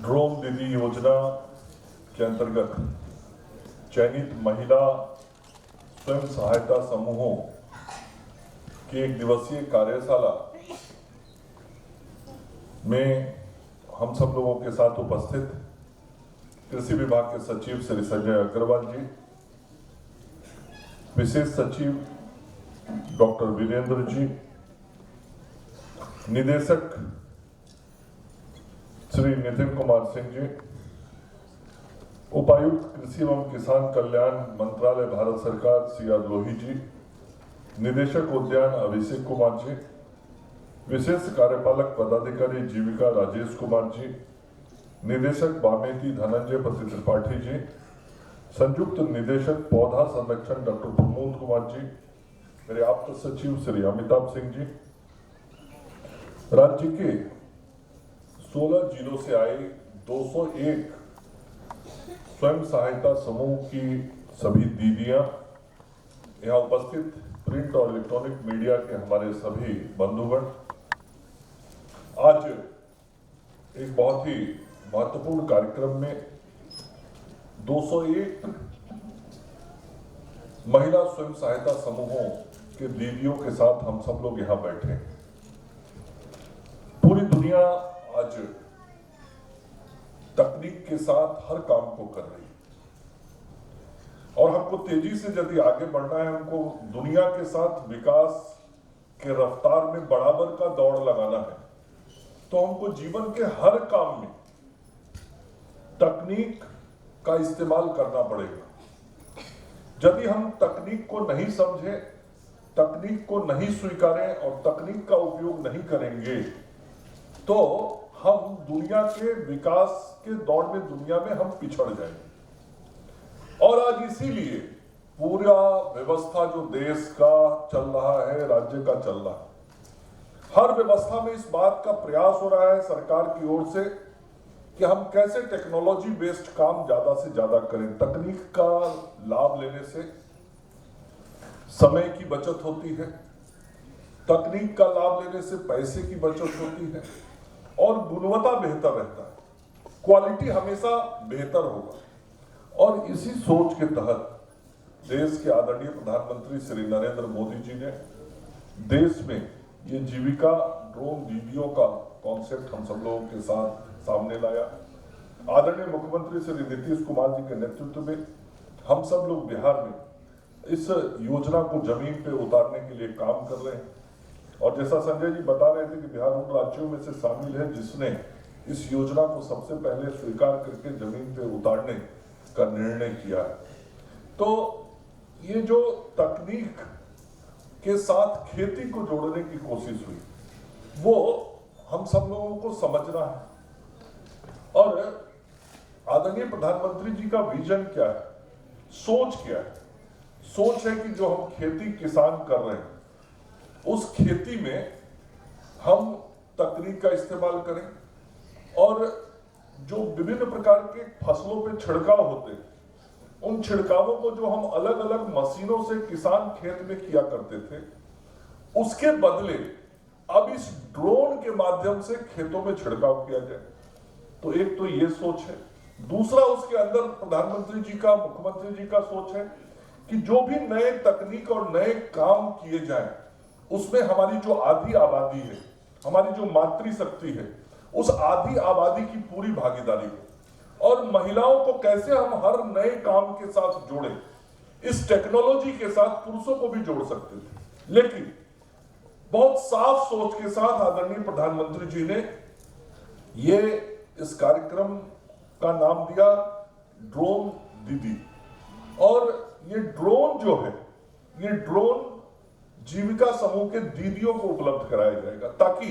Drone दीदी योजना के अंतर्गत चयनित महिला स्वयं सहायता समूहों की एक दिवसीय कार्यशाला में हम सब लोगों के साथ उपस्थित कृषि विभाग के सचिव श्री संजय अग्रवाल जी, विशेष सचिव डॉक्टर वीरेंद्र जी, निदेशक श्री नितिन कुमार सिंह जी, उपायुक्त कृषि एवं किसान कल्याण मंत्रालय भारत सरकार सी आर लोही जी, निदेशक उद्यान अभिषेक कुमार जी, विशेष कार्यपालक पदाधिकारी जीविका राजेश कुमार जी, निदेशक बामेती धनंजय पति त्रिपाठी जी, संयुक्त निदेशक पौधा संरक्षण डॉक्टर प्रमोद कुमार जी, मेरे आप्त सचिव श्री अमिताभ सिंह जी, राज्य के 16 जिलों से आए 201 स्वयं सहायता समूह की सभी दीदियां, यहाँ उपस्थित प्रिंट और इलेक्ट्रॉनिक मीडिया के हमारे सभी बंधुगण, आज एक बहुत ही महत्वपूर्ण कार्यक्रम में 201 महिला स्वयं सहायता समूहों के दीदियों के साथ हम सब लोग यहाँ बैठे हैं। पूरी दुनिया आज तकनीक के साथ हर काम को कर रही है और हमको तेजी से यदि आगे बढ़ना है, हमको दुनिया के साथ विकास के रफ्तार में बराबर का दौड़ लगाना है, तो हमको जीवन के हर काम में तकनीक का इस्तेमाल करना पड़ेगा। यदि हम तकनीक को नहीं समझें, तकनीक को नहीं स्वीकारें और तकनीक का उपयोग नहीं करेंगे तो हम दुनिया के विकास के दौड़ में दुनिया में हम पिछड़ जाएंगे। और आज इसीलिए पूरा व्यवस्था जो देश का चल रहा है, राज्य का चल रहा है, हर व्यवस्था में इस बात का प्रयास हो रहा है सरकार की ओर से कि हम कैसे टेक्नोलॉजी बेस्ड काम ज्यादा से ज्यादा करें। तकनीक का लाभ लेने से समय की बचत होती है, तकनीक का लाभ लेने से पैसे की बचत होती है और गुणवत्ता बेहतर रहता है, क्वालिटी हमेशा बेहतर होगा। और इसी सोच के तहत देश के आदरणीय प्रधानमंत्री श्री नरेंद्र मोदी जी ने देश में ये जीविका ड्रोन दीदियों का कॉन्सेप्ट हम सब लोगों के साथ सामने लाया। आदरणीय मुख्यमंत्री श्री नीतीश कुमार जी के नेतृत्व में हम सब लोग बिहार में इस योजना को जमीन पे उतारने के लिए काम कर रहे हैं। और जैसा संजय जी बता रहे थे कि बिहार उन राज्यों में से शामिल है जिसने इस योजना को सबसे पहले स्वीकार करके जमीन पे उतारने का निर्णय किया है। तो ये जो तकनीक के साथ खेती को जोड़ने की कोशिश हुई, वो हम सब लोगों को समझना है। और आदरणीय प्रधानमंत्री जी का विजन क्या है, सोच क्या है? सोच है कि जो हम खेती किसान कर रहे हैं उस खेती में हम तकनीक का इस्तेमाल करें और जो विभिन्न प्रकार के फसलों पे छिड़काव होते हैं उन छिड़कावों को जो हम अलग अलग मशीनों से किसान खेत में किया करते थे, उसके बदले अब इस ड्रोन के माध्यम से खेतों में छिड़काव किया जाए। तो एक तो ये सोच है। दूसरा, उसके अंदर प्रधानमंत्री जी का, मुख्यमंत्री जी का सोच है कि जो भी नए तकनीक और नए काम किए जाएं उसमें हमारी जो आधी आबादी है, हमारी जो मातृशक्ति है, उस आधी आबादी की पूरी भागीदारी हो और महिलाओं को कैसे हम हर नए काम के साथ जोड़ें। इस टेक्नोलॉजी के साथ पुरुषों को भी जोड़ सकते थे, लेकिन बहुत साफ सोच के साथ आदरणीय प्रधानमंत्री जी ने ये इस कार्यक्रम का नाम दिया ड्रोन दीदी। और ये ड्रोन जो है, ये ड्रोन जीविका समूह के दीदियों को उपलब्ध कराया जाएगा ताकि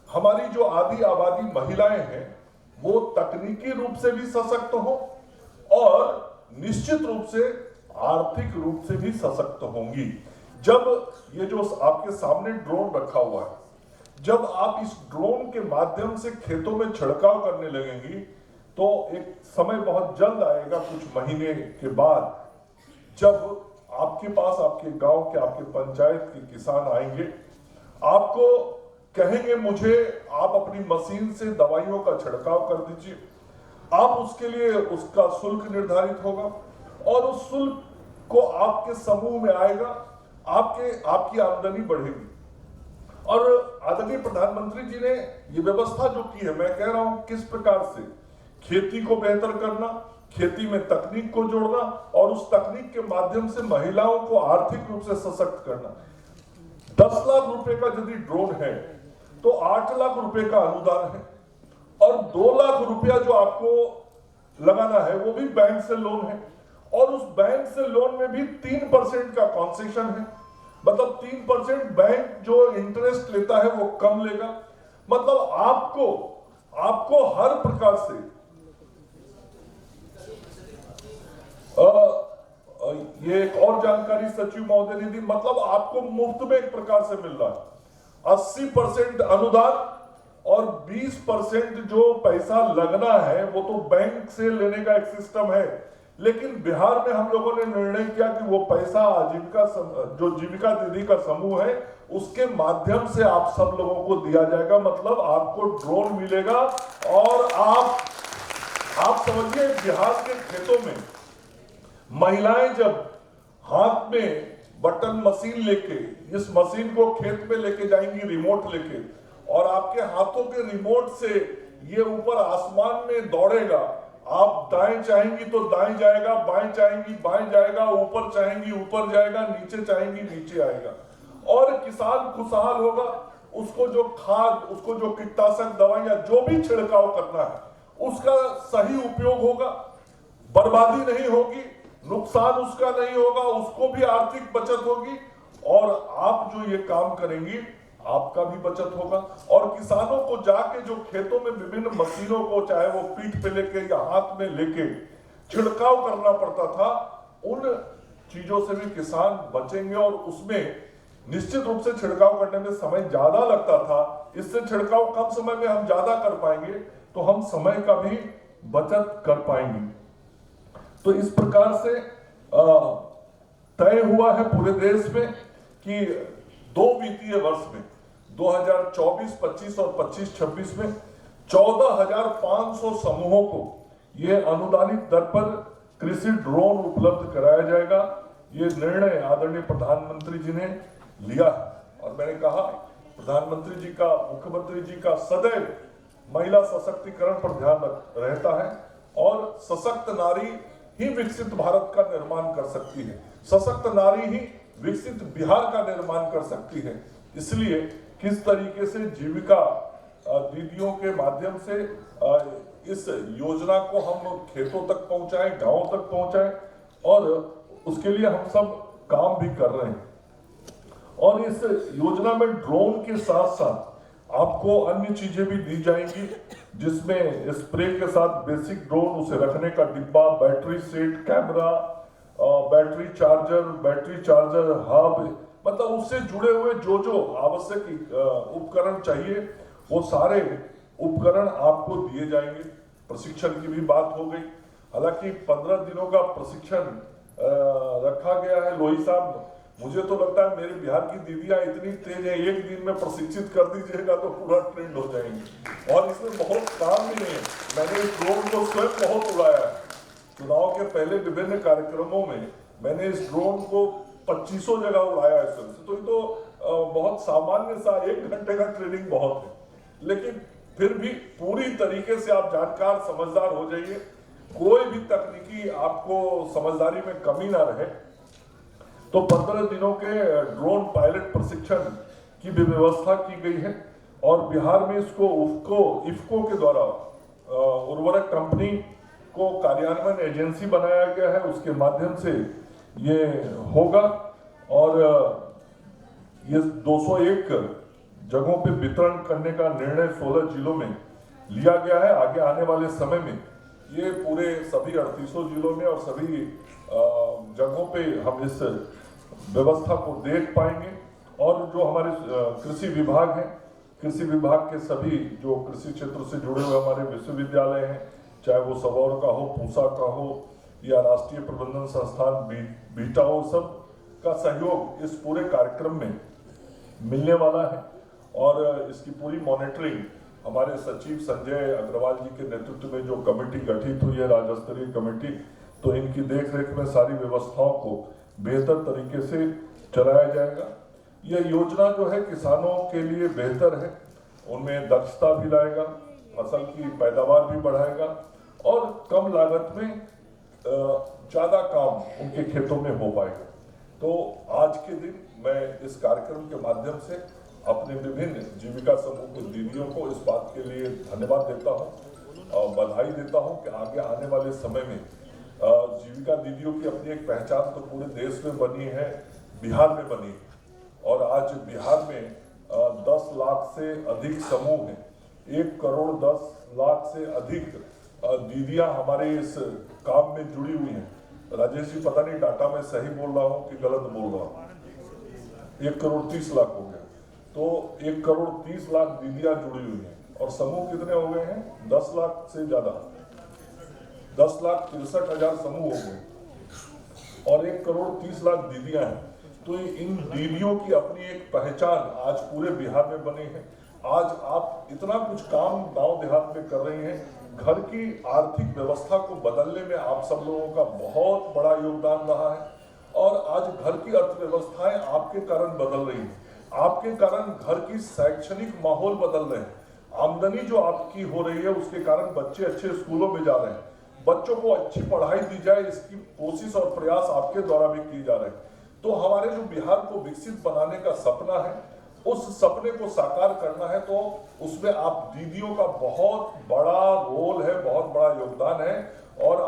हमारी जो आधी आबादी महिलाएं हैं वो तकनीकी रूप से भी सशक्त हो और निश्चित रूप से आर्थिक रूप से भी सशक्त होंगी। जब ये जो आपके सामने ड्रोन रखा हुआ है, जब आप इस ड्रोन के माध्यम से खेतों में छिड़काव करने लगेंगी तो एक समय बहुत जल्द आएगा, कुछ महीने के बाद, जब आपके पास, आपके गांव के, आपके पंचायत के किसान आएंगे, आपको कहेंगे मुझे आप अपनी मशीन से दवाइयों का छिड़काव कर दीजिए, आप उसके लिए उसका शुल्क निर्धारित होगा और उस शुल्क को आपके समूह में आएगा, आपकी आमदनी बढ़ेगी। और आदरणीय प्रधानमंत्री जी ने ये व्यवस्था जो की है, मैं कह रहा हूं किस प्रकार से खेती को बेहतर करना, खेती में तकनीक को जोड़ना और उस तकनीक के माध्यम से महिलाओं को आर्थिक रूप से सशक्त करना। 10 लाख रुपए का यदि ड्रोन है तो 8 लाख रुपए का अनुदान है और 2 लाख रुपया जो आपको लगाना है वो भी बैंक से लोन है और उस बैंक से लोन में भी 3% का कंसेशन है। मतलब 3% बैंक जो इंटरेस्ट लेता है वो कम लेगा। मतलब आपको हर प्रकार से ये एक और जानकारी सचिव महोदय ने दी, मतलब आपको मुफ्त में एक प्रकार से मिल रहा है। 80% अनुदान और 20% जो पैसा लगना है वो तो बैंक से लेने का एक सिस्टम है, लेकिन बिहार में हम लोगों ने निर्णय किया कि वो पैसा जो जीविका दीदी का समूह है उसके माध्यम से आप सब लोगों को दिया जाएगा। मतलब आपको ड्रोन मिलेगा और आप समझिए बिहार के खेतों में महिलाएं जब हाथ में बटन मशीन लेके इस मशीन को खेत में लेके जाएंगी रिमोट लेके और आपके हाथों के रिमोट से ये ऊपर आसमान में दौड़ेगा। आप दाएं चाहेंगी तो दाएं जाएगा, बाएं चाहेंगी बाएं जाएगा, ऊपर चाहेंगी ऊपर जाएगा, नीचे चाहेंगी नीचे आएगा और किसान खुशहाल होगा। उसको जो खाद, उसको जो कीटनाशक दवाइयां जो भी छिड़काव करना है उसका सही उपयोग होगा, बर्बादी नहीं होगी, नुकसान उसका नहीं होगा, उसको भी आर्थिक बचत होगी और आप जो ये काम करेंगी आपका भी बचत होगा। और किसानों को जाके जो खेतों में विभिन्न मशीनों को चाहे वो पीठ पे लेके या हाथ में लेके छिड़काव करना पड़ता था, उन चीजों से भी किसान बचेंगे और उसमें निश्चित रूप से छिड़काव करने में समय ज्यादा लगता था, इससे छिड़काव कम समय में हम ज्यादा कर पाएंगे तो हम समय का भी बचत कर पाएंगे। तो इस प्रकार से तय हुआ है पूरे देश में कि 2 वित्तीय वर्ष में 2024-25 और 25-26 में 14,500 समूहों को यह अनुदानित दर पर कृषि ड्रोन उपलब्ध कराया जाएगा। ये निर्णय आदरणीय प्रधानमंत्री जी ने लिया है और मैंने कहा प्रधानमंत्री जी का, मुख्यमंत्री जी का सदैव महिला सशक्तिकरण पर ध्यान रहता है और सशक्त नारी ही विकसित भारत का निर्माण कर सकती है, सशक्त नारी ही विकसित बिहार का निर्माण कर सकती है। इसलिए किस तरीके से जीविका दीदियों के माध्यम से इस योजना को हम खेतों तक पहुंचाएं, गांवों तक पहुंचाएं और उसके लिए हम सब काम भी कर रहे हैं। और इस योजना में ड्रोन के साथ साथ आपको अन्य चीजें भी दी जाएंगी, जिसमें स्प्रे के साथ बेसिक ड्रोन, उसे रखने का डिब्बा, battery set, camera, battery charger hub, मतलब उससे जुड़े हुए जो आवश्यक उपकरण चाहिए वो सारे उपकरण आपको दिए जाएंगे। प्रशिक्षण की भी बात हो गई। हालांकि 15 दिनों का प्रशिक्षण रखा गया है। लोही साहब, मुझे तो लगता है मेरे बिहार की दीदियां इतनी तेज है, एक दिन में प्रशिक्षित कर दीजिएगा तो पूरा ट्रेंड हो जाएंगे और इसमें बहुत काम भी नहीं है। मैंने इस ड्रोन को स्वयं बहुत उड़ाया है। चुनाव के पहले विभिन्न कार्यक्रमों में मैंने इस ड्रोन को 2500 जगह उड़ाया है स्वयं से। तो ये तो बहुत सामान्य सा 1 घंटे का ट्रेनिंग बहुत है, लेकिन फिर भी पूरी तरीके से आप जानकार समझदार हो जाइए, कोई भी तकनीकी आपको समझदारी में कमी ना रहे। तो 15 दिनों के ड्रोन पायलट प्रशिक्षण की भी व्यवस्था की गई है और बिहार में इसको इफ्को के द्वारा उर्वरक कंपनी को कार्यान्वयन एजेंसी बनाया गया है, उसके माध्यम से ये होगा और ये 201 जगहों पे वितरण करने का निर्णय 16 जिलों में लिया गया है। आगे आने वाले समय में ये पूरे सभी 38 जिलों में और सभी जगहों पे हम इस व्यवस्था को देख पाएंगे और जो हमारे कृषि विभाग है, कृषि विभाग के सभी जो कृषि क्षेत्र से जुड़े हुए हमारे विश्वविद्यालय हैं, चाहे वो सबौर का हो, पूसा का हो या राष्ट्रीय प्रबंधन संस्थान बीटा हो, सब का सहयोग इस पूरे कार्यक्रम में मिलने वाला है और इसकी पूरी मॉनिटरिंग हमारे सचिव संजय अग्रवाल जी के नेतृत्व में जो कमेटी गठित हुई है, राज्य स्तरीय कमेटी, तो इनकी देखरेख में सारी व्यवस्थाओं को बेहतर तरीके से चलाया जाएगा। यह योजना जो है किसानों के लिए बेहतर है, उनमें दक्षता भी लाएगा, फसल की पैदावार भी बढ़ाएगा और कम लागत में ज्यादा काम उनके खेतों में हो पाएगा। तो आज के दिन मैं इस कार्यक्रम के माध्यम से अपने विभिन्न जीविका समूह के दीदियों को इस बात के लिए धन्यवाद देता हूं और बधाई देता हूं कि आगे आने वाले समय में जीविका दीदियों की अपनी एक पहचान तो पूरे देश में बनी है, बिहार में बनी है और आज बिहार में 10 लाख से अधिक समूह हैं, 1 करोड़ 10 लाख से अधिक दीदियां हमारे इस काम में जुड़ी हुई हैं। राजेश जी, पता नहीं डाटा में सही बोल रहा हूं कि गलत बोल रहा हूं। 1 करोड़ 30 लाख हो गया, तो 1 करोड़ 30 लाख दीदियां जुड़ी हुई हैं और समूह कितने हो गए हैं? 10 लाख से ज्यादा, 10,63,000 समूह हो गए और 1 करोड़ 30 लाख दीदियां हैं। तो इन दीदियों की अपनी एक पहचान आज पूरे बिहार में बनी है। आज आप इतना कुछ काम गांव देहात में कर रही हैं, घर की आर्थिक व्यवस्था को बदलने में आप सब लोगों का बहुत बड़ा योगदान रहा है और आज घर की अर्थव्यवस्थाएं आपके कारण बदल रही हैं। आपके कारण घर की शैक्षणिक माहौल बदल रहे हैं, आमदनी जो आपकी हो रही है उसके कारण बच्चे अच्छे स्कूलों में जा रहे हैं, बच्चों को अच्छी पढ़ाई दी जाए इसकी कोशिश और प्रयास आपके द्वारा भी किए जा रहे हैं। तो हमारे जो बिहार को विकसित बनाने का सपना है, उस सपने को साकार करना है, तो उसमें आप दीदियों का बहुत बड़ा रोल है, बहुत बड़ा योगदान है और